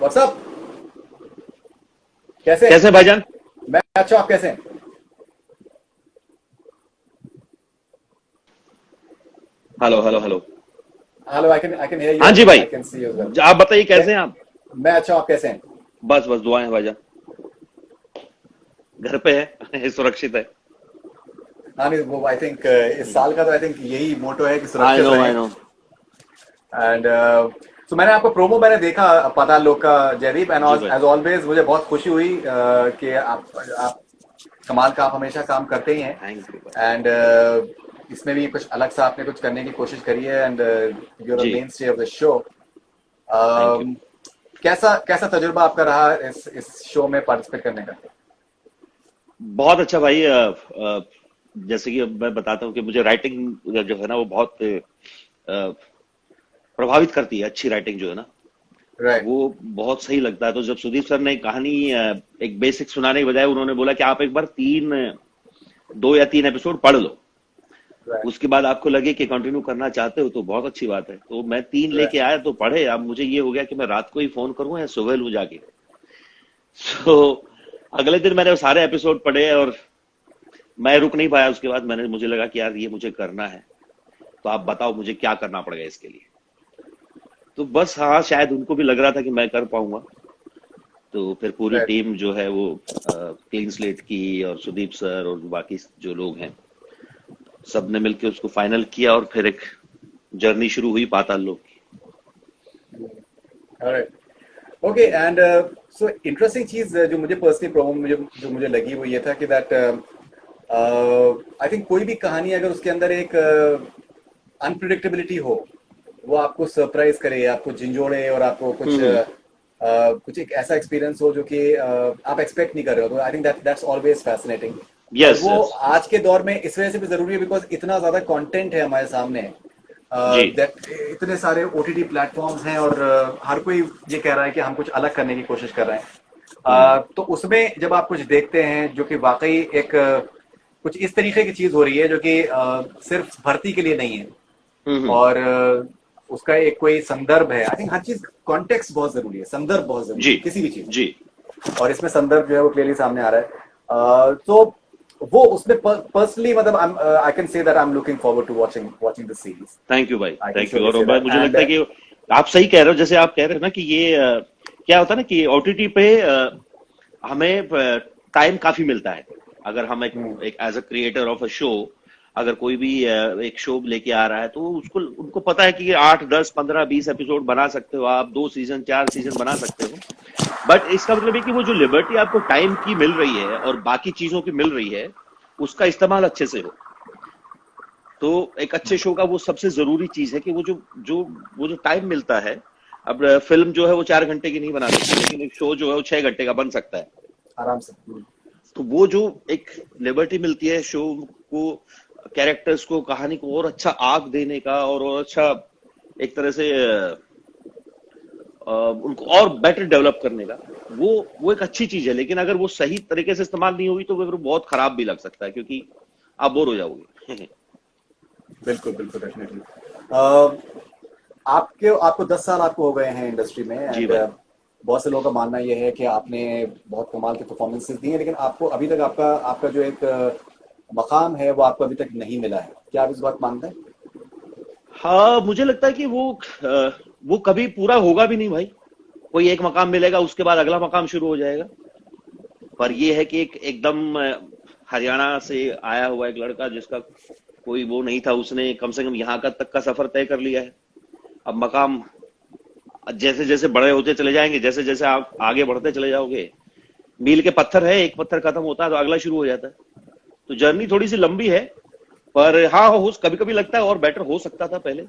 WhatsApp. कैसे हैं? कैसे भाईजान? मैं अच्छा, आप कैसे हैं? Hello hello hello. Hello, I can hear you हाँ एज जी वेल, भाई, I can see you as well. आप बताइए कैसे हैं आप? मैं अच्छा, आप कैसे हैं? बस बस दुआएं हैं भाईजान। घर पे है सुरक्षित है। हाँ नहीं, वो आई थिंक इस साल का तो आई थिंक यही मोटो है कि आई सुरक्षित नो रहें। I know. एंड सो मैंने आपको प्रोमो मैंने देखा पाताल लोक का, जयदीप, एंड जी भाई। एज ऑलवेज मुझे बहुत खुशी हुई कि आप कमाल का, आप हमेशा काम करते ही हैं। थैंक यू भाई। एंड इसमें भी कुछ अलग सा आपने कुछ करने की कोशिश करी है, एंड यूर अ जी mainstay of the show. Thank you. कैसा कैसा तजुर्बा आपका रहा इस शो में पार्टिसिपेट करने का? बहुत अच्छा भाई। जैसे कि अब मैं बताता हूँ कि मुझे राइटिंग जो है ना वो बहुत प्रभावित करती है। अच्छी राइटिंग जो है ना राइट। वो बहुत सही लगता है। तो जब सुदीप सर ने कहानी एक बेसिक सुनाने के बजाय उन्होंने बोला कि आप एक बार 2 या 3 एपिसोड पढ़ लो, राइट। उसके बाद आपको लगे कि कंटिन्यू करना चाहते हो तो बहुत अच्छी बात है। तो मैं 3 लेके राइट। आया तो पढ़े। अब मुझे ये हो गया कि मैं रात को ही फोन करूं या सुबह लूं जाके। तो अगले दिन मैंने वो सारे एपिसोड पढ़े और मैं रुक नहीं पाया। उसके बाद मुझे लगा कि यार ये मुझे करना है। तो आप बताओ मुझे क्या करना पड़ेगा इसके लिए। तो बस हाँ, शायद उनको भी लग रहा था कि मैं कर पाऊंगा। तो फिर पूरी राइट। टीम जो है वो क्लीन स्लेट की, और सुदीप सर और बाकी जो लोग हैं सबने मिलकर उसको फाइनल किया और फिर एक जर्नी शुरू हुई पाताल लोक की। Right. Okay, and so interesting चीज जो मुझे पर्सनली प्रोमो में जो मुझे लगी वो ये था कि दैट आई थिंक कोई भी कहानी अगर उसके अंदर एक अनप्रिडिक्टेबिलिटी हो, वो आपको सरप्राइज करे, आपको झिंझोड़े, और आपको कुछ हम्म। कुछ एक ऐसा एक्सपीरियंस हो जो कि आप एक्सपेक्ट नहीं कर रहे हो, तो I think that's always fascinating. और यस वो यस। आज के दौर में इस वजह से भी जरूरी है बिकॉज इतना ज्यादा कंटेंट है हमारे सामने, जी दैट इतने सारे ओटीटी प्लेटफॉर्म्स हैं, और हर कोई ये कह रहा है कि हम कुछ अलग करने की कोशिश कर रहे हैं। तो उसमें जब आप कुछ देखते हैं जो कि वाकई एक कुछ इस तरीके की चीज हो रही है जो कि सिर्फ भर्ती के लिए नहीं है, हम्म। और उसका एक कोई संदर्भ है। आई थिंक हर चीज कॉन्टेक्स्ट बहुत जरूरी है, संदर्भ बहुत जरूरी जी है किसी भी चीज जी। में, और इसमें संदर्भ जो है वो क्लियरली सामने आ रहा है। तो वो उसमें पर्सनली मतलब I can say that I am looking forward to watching this series. Thank you भाई, I can thank you. Surely और से दैट, मुझे एंड लगता है कि आप सही कह रहे हो। जैसे आप कह रहे हो ना कि ये क्या होता है ना कि ओटीटी पे हमें टाइम काफी मिलता है। अगर हम एक as a creator of a show, अगर कोई भी एक शो लेके आ रहा है तो उसको उनको पता है कि ये 8 10 15 20 एपिसोड बना सकते हो आप, 2 सीजन 4 सीजन बना सकते हो। बट इसका मतलब है कि वो जो लिबर्टी आपको टाइम की मिल रही है और बाकी चीजों की मिल रही है, उसका इस्तेमाल अच्छे से हो। तो एक अच्छे शो का वो सबसे जरूरी चीज है कि वो जो टाइम मिलता है। अब फिल्म जो है वो 4 घंटे की नहीं बना सकती, लेकिन एक शो जो है वो 6 घंटे का बन सकता है। आराम से। तो वो जो एक लिबर्टी मिलती है शो को, कैरेक्टर्स को, कहानी को और अच्छा आग देने का, और अच्छा एक तरह से उनको और बेटर डेवलप करने का, वो एक अच्छी चीज है। लेकिन अगर वो सही तरीके से इस्तेमाल नहीं होगी तो वो बहुत खराब भी लग सकता है, क्योंकि आप बोर हो जाओगे। बिल्कुल बिल्कुल, डेफिनेटली। आपको 10 साल आपको हो गए हैं इंडस्ट्री में, जी एंड भाई। बहुत से लोगों का मानना यह है कि आपने बहुत कमाल के परफॉर्मेंसेस दिए हैं, लेकिन आपको अभी तक आपका आपका जो एक मकाम है वो आपको अभी तक नहीं मिला है। क्या आप इस बात मानते हैं? हाँ, मुझे लगता है कि वो कभी पूरा होगा भी नहीं भाई। कोई एक मकाम मिलेगा, उसके बाद अगला मकाम शुरू हो जाएगा। पर ये है कि एक एकदम हरियाणा से आया हुआ एक लड़का जिसका कोई वो नहीं था, उसने कम से कम यहाँ का तक का सफर तय कर लिया है। अब मकाम जैसे जैसे बड़े होते चले जाएंगे, जैसे जैसे आप आगे बढ़ते चले जाओगे, मील के पत्थर है, एक पत्थर खत्म होता है तो अगला शुरू हो जाता है। तो जर्नी थोड़ी सी लंबी है। पर हाँ, हो कभी कभी लगता है और बेटर हो सकता था पहले।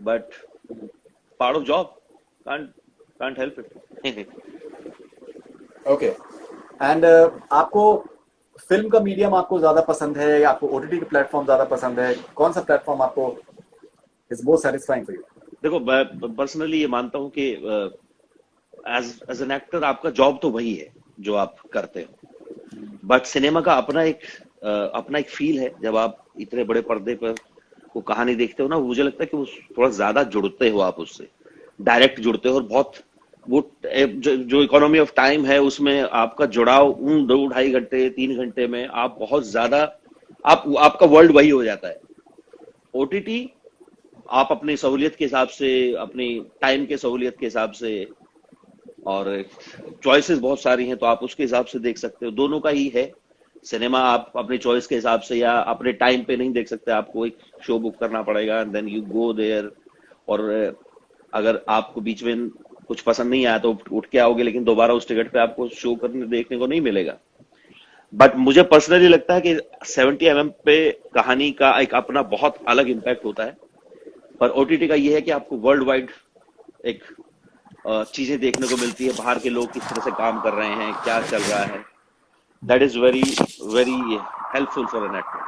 But part of job, can't can't help it. Okay, and आपको फिल्म का मीडियम आपको ज्यादा पसंद है या आपको ओटीटी का प्लेटफॉर्म ज्यादा पसंद है? कौन सा प्लेटफॉर्म आपको is more satisfying for you? देखो, मैं पर्सनली ये मानता हूँ कि एज एज एन एक्टर आपका जॉब तो वही है जो आप करते हो। बट सिनेमा का अपना एक फील है। जब आप इतने बड़े पर्दे पर वो कहानी देखते हो ना, मुझे लगता है कि वो थोड़ा ज्यादा जुड़ते हो आप उससे, डायरेक्ट जुड़ते हो, और बहुत वो जो इकोनॉमी ऑफ टाइम है उसमें आपका जुड़ाव उन 2 ढाई घंटे 3 घंटे में आप बहुत ज्यादा, आपका वर्ल्ड वही हो जाता है। ओटीटी आप अपनी सहूलियत के हिसाब से, अपनी टाइम के सहूलियत के हिसाब से, और चॉइसेस बहुत सारी हैं तो आप उसके हिसाब से देख सकते हो। दोनों का ही है। सिनेमा आप अपने चॉइस के हिसाब से या अपने टाइम पे नहीं देख सकते, आपको एक शो बुक करना पड़ेगा, देन यू गो देयर। और अगर आपको बीच में कुछ पसंद नहीं आया तो उठ के आओगे, लेकिन दोबारा उस टिकट पे आपको शो करने देखने को नहीं मिलेगा। बट मुझे पर्सनली लगता है कि 70 पे कहानी का एक अपना बहुत अलग इम्पैक्ट होता है। पर ओटीटी का ये है कि आपको वर्ल्ड वाइड एक चीजें देखने को मिलती है, बाहर के लोग किस तरह से काम कर रहे हैं, क्या चल रहा है। That is very very helpful for an actor.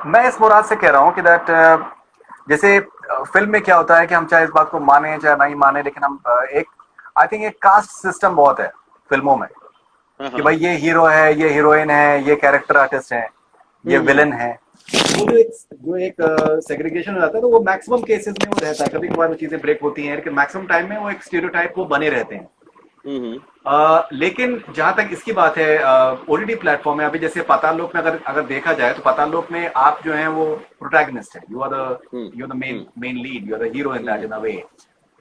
मैं इस मुराद से कह रहा हूँ कि दैट जैसे फिल्म में क्या होता है कि हम चाहे इस बात को माने चाहे नहीं माने, लेकिन हम एक आई थिंक एक कास्ट सिस्टम बहुत है फिल्मों में हाँ कि हाँ। भाई ये हीरो है, ये हीरोइन है, ये कैरेक्टर आर्टिस्ट है, ये हम्म। विलन है। वो जो एक सेग्रीगेशन हो जाता है तो वो मैक्सिमम केसेस में वो रहता है। कभी कभार वो चीजें ब्रेक होती हैं, लेकिन मैक्सिमम टाइम में वो एक स्टीरियोटाइप वो बने रहते हैं। हम्म। लेकिन जहां तक इसकी बात है, ओटीटी प्लेटफॉर्म है, अभी जैसे पाताल लोक में अगर अगर देखा जाए तो पाताल लोक में आप जो है वो प्रोटैगनिस्ट है, hmm. You are the main hmm. Main lead, you are the hero in that hmm. In a way.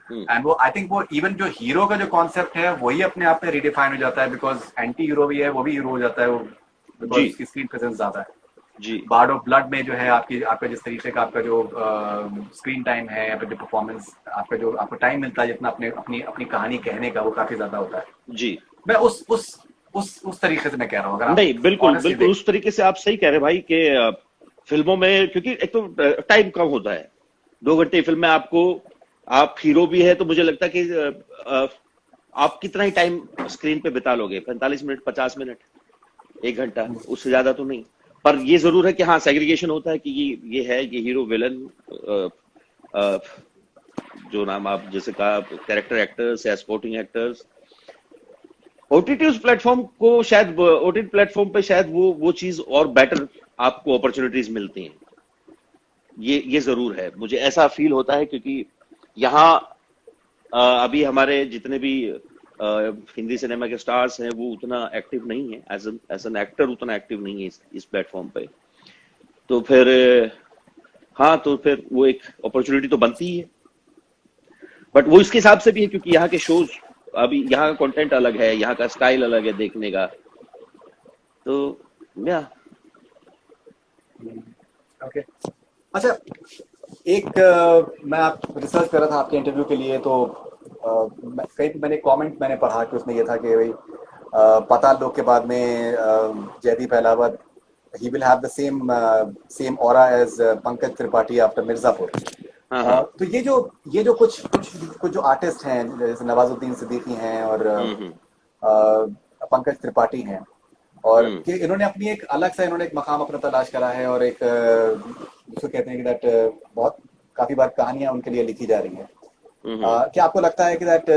Hmm. And वो आई थिंक वो इवन जो हीरो का जो कॉन्सेप्ट है वही अपने आप में रिडिफाइन हो जाता है, बिकॉज एंटी हीरो भी है, वो भी हीरो हो जाता है वो, बिकॉज जी उसकी स्क्रीन प्रेजेंस ज्यादा है। जी। बार्ड ऑफ ब्लड में जो है आपकी आपका जिस तरीके का आपका जो स्क्रीन टाइम है, आपका जो परफॉर्मेंस, आपका जो आपको टाइम मिलता है जितना अपने अपनी अपनी कहानी कहने का, वो काफी ज्यादा होता है। जी। मैं उस तरीके से मैं कह रहा हूँ, अगर आप नहीं, बिल्कुल ऑनेस्टली बिल्कुल देख। उस तरीके से आप सही कह रहे हैं भाई कि फिल्मों में, क्योंकि एक तो टाइम कम होता है। 2 घंटे फिल्म में आपको, आप हीरो भी है तो मुझे लगता है कि आप कितना ही टाइम स्क्रीन पे बिता लोगे, 45 मिनट, 50 मिनट, 1 घंटा, उससे ज्यादा तो नहीं। पर ये जरूर है कि हाँ, सेग्रीगेशन होता है कि ये है, ये हीरो विलन, जो नाम आप जैसे कहा, कैरेक्टर एक्टर्स या स्पोर्टिंग एक्टर्स। ओटीटी उस प्लेटफॉर्म को शायद, ओटीटी प्लेटफॉर्म पे शायद वो चीज और बेटर आपको अपॉर्चुनिटीज मिलती हैं। ये जरूर है, मुझे ऐसा फील होता है, क्योंकि यहाँ अभी हमारे जितने भी हिंदी सिनेमा के स्टार्स हैं वो उतना एक्टिव नहीं है, एज एन एक्टर उतना एक्टिव नहीं है इस प्लेटफॉर्म पे। तो फिर हाँ, तो फिर वो एक अपॉर्चुनिटी तो बनती ही है। बट वो इसके हिसाब से भी है क्योंकि यहाँ के शोज, अभी यहाँ का कंटेंट अलग है, यहाँ का स्टाइल अलग है देखने का। तो या ओके, अच्छा, एक मैं आप रिसर्च कर रहा था आपके इंटरव्यू के लिए, तो कहीं मैंने कमेंट मैंने पढ़ा कि उसमें ये था कि भाई पाताल लोक के बाद में Jaideep Ahlawat he will have the same aura as Pankaj Tripathi after Mirzapur. हाँ हाँ। तो ये जो कुछ जो आर्टिस्ट हैं, जैसे नवाजुद्दीन सिद्दीकी हैं और हम्म। पंकज त्रिपाठी हैं, और हम्म। कि इन्होंने अपनी एक अलग सा इन्होंने एक मकाम अपना तलाश करा है, और एक जिसको कहते हैं कि दैट बहुत काफी बार कहानियां उनके लिए लिखी जा रही हैं। हम्म। क्या आपको लगता है कि that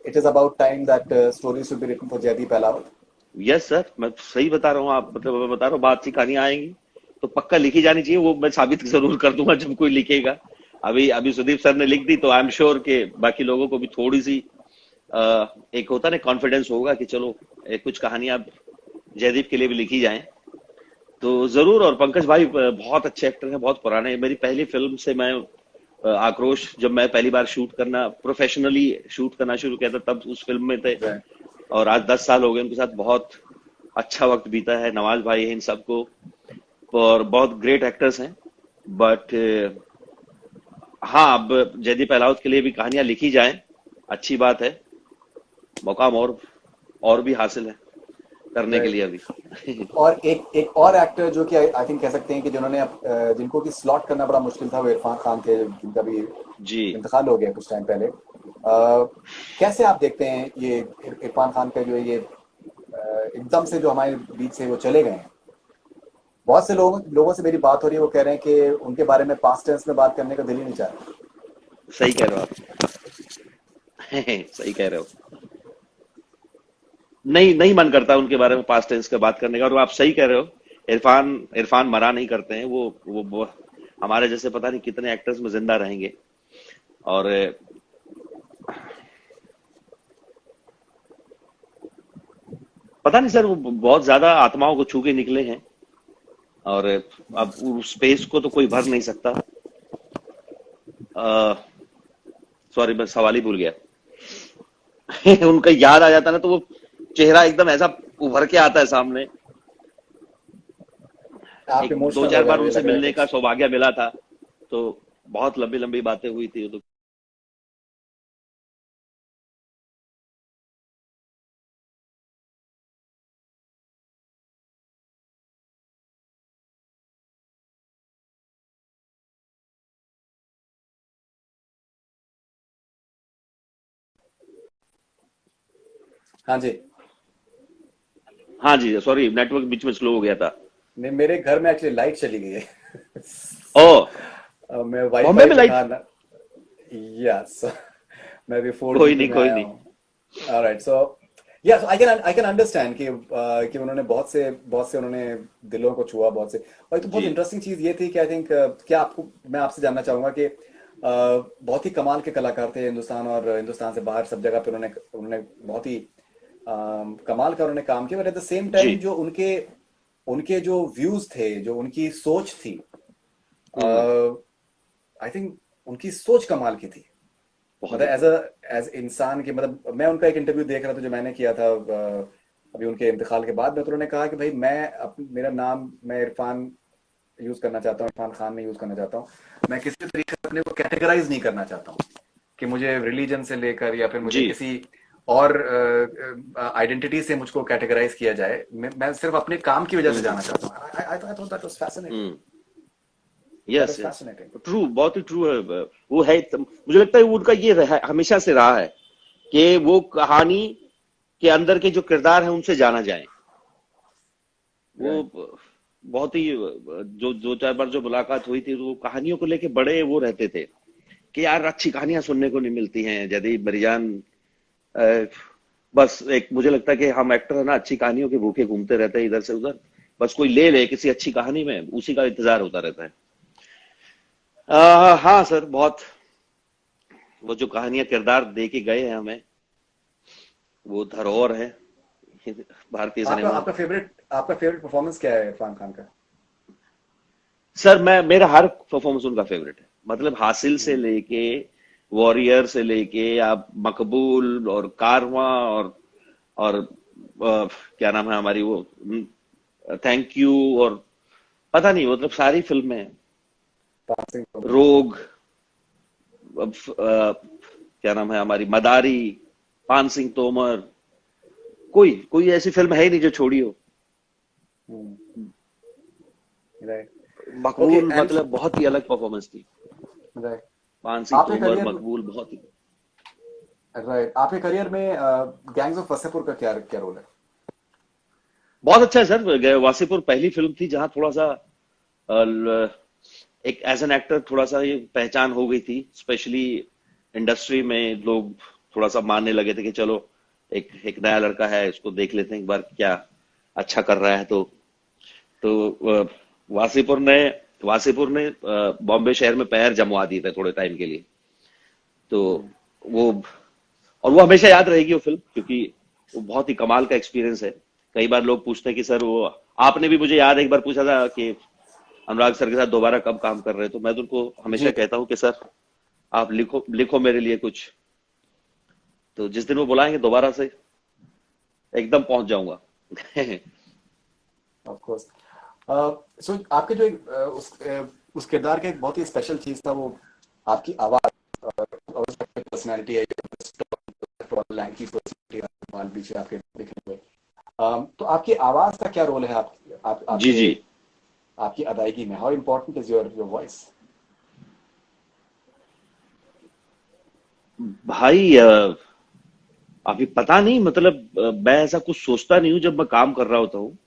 it is about time that story should be written for Jaideep Ahlawat? Yes sir, मैं सही बता रहा हूँ, आप मतलब मैं बता रहा हूँ, बात सी कहानियां आएंगी तो पक्का लिखी जानी चाहिए। वो मैं साबित जरूर कर दूंगा जब कोई लिखेगा। अभी अभी सुदीप सर ने लिख दी तो आई एम श्योर कि बाकी लोगों को भी थोड़ी सी एक होता ना कॉन्फिडेंस होगा कि चलो कुछ कहानियां जयदीप के लिए भी लिखी जाएं। तो जरूर। और पंकज भाई बहुत अच्छे एक्टर हैं, बहुत पुराने। मेरी पहली फिल्म से मैं आक्रोश, जब मैं पहली बार शूट करना, प्रोफेशनली शूट करना शुरू किया था, तब उस फिल्म में थे। और आज 10 साल हो गए उनके साथ, बहुत अच्छा वक्त बीता है। नवाज भाई है इन सबको, और बहुत ग्रेट एक्टर्स हैं। बट हाँ, अब जयदीप अहलावत के लिए भी कहानियां लिखी जाएं, अच्छी बात है। मौकाम और भी हासिल है करने के लिए अभी। और एक और एक्टर जो कि आई थिंक कह सकते हैं कि जिन्होंने जिनको कि स्लॉट करना बड़ा मुश्किल था, वो इरफान खान थे, जिनका भी जी। इंतकाल हो गया कुछ टाइम पहले। कैसे आप देखते हैं ये इरफान खान का जो ये एकदम से जो हमारे बीच से वो चले गए हैं? बहुत से लोगों से मेरी बात हो रही है, वो कह रहे हैं कि उनके बारे में पास्ट टेंस में बात करने का दिल ही नहीं चाह रहा। सही कह रहे हो आप। सही कह रहे हो। नहीं नहीं, मन करता उनके बारे में पास्ट टेंस का बात करने का। और आप सही कह रहे हो, इरफान मरा नहीं करते हैं। वो हमारे जैसे पता नहीं कितने एक्टर्स में जिंदा रहेंगे। और पता नहीं सर, वो बहुत ज्यादा आत्माओं को छू के निकले हैं, और अब उस स्पेस को तो कोई भर नहीं सकता। सॉरी, मैं सवाल ही भूल गया। उनका याद आ जाता ना तो वो चेहरा एकदम ऐसा उभर के आता है सामने। आप एक दो इमोशनल चार हो गए बार मुझे उनसे लग रहा है मिलने का कुछ। सौभाग्य मिला था, तो बहुत लंबी लंबी बातें हुई थी तो। हाँ जी। हाँ जी, सॉरी, नेटवर्क बीच में स्लो हो गया था। नहीं, मेरे घर में एक्चुअली लाइट चली गई है। ओ, So, मैं बॉम्बे वाईफाई में पे, लाइट। हाँ ना। यस। मैं अभी 4G कोई पे नहीं, मैं कोई आया नहीं। हूँ। ऑलराइट, सो या सो आई कैन अंडरस्टैंड कि उन्होंने बहुत से उन्होंने दिलों को छुआ बहुत से। और एक तो बहुत जी इंटरेस्टिंग चीज ये थी कि आई थिंक क्या आपको मैं आपसे जानना चाहूंगा कि बहुत ही कमाल के कलाकार थे हिंदुस्तान और हिंदुस्तान से बाहर सब जगह पे उन्होंने उन्होंने बहुत ही कमाल का उन्होंने काम किया, बट एट द सेम जी। टाइम जो उनके उनके जो व्यूज थे, जो उनकी सोच थी, हम्म। आई थिंक उनकी सोच कमाल की थी। बहुत मतलब अच्छी। एज इंसान की, मतलब मैं उनका एक इंटरव्यू देख रहा था जो मैंने किया था अभी उनके इंतकाल के बाद में, तो उन्होंने कहा कि भाई मेरा नाम मैं इरफान यूज करना चाहता हूँ, इरफान खान नहीं यूज करना चाहता हूँ। मैं किसी तरीके से अपने को कैटेगराइज नहीं करना चाहता हूँ कि मुझे रिलीजन से लेकर या फिर मुझे जी। किसी और आइडेंटिटी से मुझको कैटेगराइज किया जाए। मैं सिर्फ अपने काम की वजह से हम्म। जाना चाहता हूँ। I thought that was fascinating. Hmm. That yes, was yes. Fascinating. True, बहुत ही ट्रू है। वो है, मुझे लगता है वो उनका ये हमेशा से रहा है कि वो कहानी के अंदर के जो किरदार है उनसे जाना जाए। वो राइट। बहुत ही, जो दो चार बार जो मुलाकात हुई थी, तो वो कहानियों को लेके बड़े वो रहते थे कि यार अच्छी कहानियां सुनने को नहीं मिलती हैं, जदीद मरीजान। अ, बस एक मुझे लगता है कि हम एक्टर है ना, अच्छी कहानियों के भूखे घूमते रहते हैं इधर से उधर। बस कोई ले ले किसी अच्छी कहानी में, उसी का इंतजार होता रहता है। हाँ सर, बहुत। वो जो कहानियां किरदार दे के गए हैं हमें, वो धरोहर है भारतीय आपका सिनेमा। आपका फेवरेट परफॉर्मेंस क्या है इरफान खान का? सर, मैं मेरा हर परफॉर्मेंस उनका फेवरेट है। मतलब हासिल से हम्म। लेके, वॉरियर से लेके, आप मकबूल और कारवां, और क्या नाम है हमारी वो, थैंक यू, और पता नहीं, मतलब सारी फिल्में, पासिंग तोमर। रोग, क्या नाम है हमारी, मदारी, पान सिंह तोमर, कोई कोई ऐसी फिल्म है ही नहीं जो छोड़ी हो। राइट। ओके मकबूल एंड मतलब बहुत ही अलग परफॉर्मेंस थी। राइट। पान सिंह आपके तोमर, करियर मकबूल बहुत ही। राइट, आपके करियर में गैंग्स ऑफ वसेपुर का क्या क्या रोल है? बहुत अच्छा है सर। वासीपुर पहली फिल्म थी जहां थोड़ा सा एक एज एन एक्टर थोड़ा सा ये पहचान हो गई थी, स्पेशली इंडस्ट्री में लोग थोड़ा सा मानने लगे थे कि चलो एक एक नया लड़का है, इसको देख लेते हैं एक बार, क्या अच्छा कर रहा है। तो वासीपुर ने बॉम्बे शहर में पैर जमवा दिए थे थोड़े टाइम के लिए। तो वो, और वो हमेशा याद रहेगी वो फिल्म, क्योंकि वो बहुत ही कमाल का एक्सपीरियंस है। कई बार लोग पूछते हैं कि सर वो, आपने भी मुझे याद है एक बार पूछा था कि अनुराग सर के साथ दोबारा कब काम कर रहे हैं, तो मैं तो उनको हमेशा जी। कहता हूँ कि सर आप लिखो लिखो मेरे लिए कुछ, तो जिस दिन वो बुलाएंगे दोबारा से एकदम पहुंच जाऊंगा। Of course. सो आपके जो उस किरदार का एक बहुत ही स्पेशल चीज था, वो आपकी आवाज और पर्सनालिटी है, लैंकी पर्सनालिटी पीछे आपके दिखने हुए। तो आपकी आवाज का क्या रोल है जी आपके जी। आपकी अदायगी में? How important is your voice? भाई, अभी पता नहीं, मतलब मैं ऐसा कुछ सोचता नहीं हूँ जब मैं काम कर रहा होता हूँ।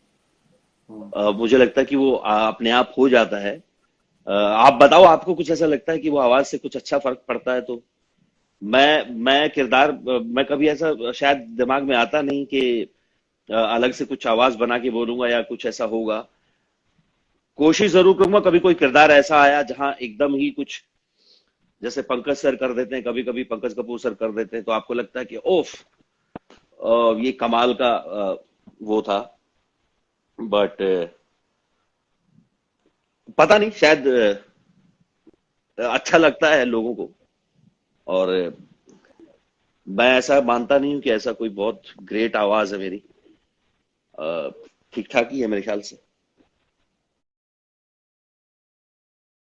मुझे लगता है कि वो अपने आप हो जाता है। आप बताओ, आपको कुछ ऐसा लगता है कि वो आवाज से कुछ अच्छा फर्क पड़ता है तो? मैं किरदार, मैं कभी ऐसा शायद दिमाग में आता नहीं कि अलग से कुछ आवाज बना के बोलूंगा या कुछ ऐसा होगा। कोशिश जरूर करूंगा, कभी कोई किरदार ऐसा आया जहां एकदम ही कुछ, जैसे पंकज सर कर देते हैं, कभी कभी पंकज कपूर सर कर देते हैं, तो आपको लगता है कि ओफ, ये कमाल का वो था। बट पता नहीं, शायद अच्छा लगता है लोगों को। और मैं ऐसा मानता नहीं हूं कि ऐसा कोई बहुत ग्रेट आवाज है मेरी। ठीक ठाक ही है मेरे ख्याल से।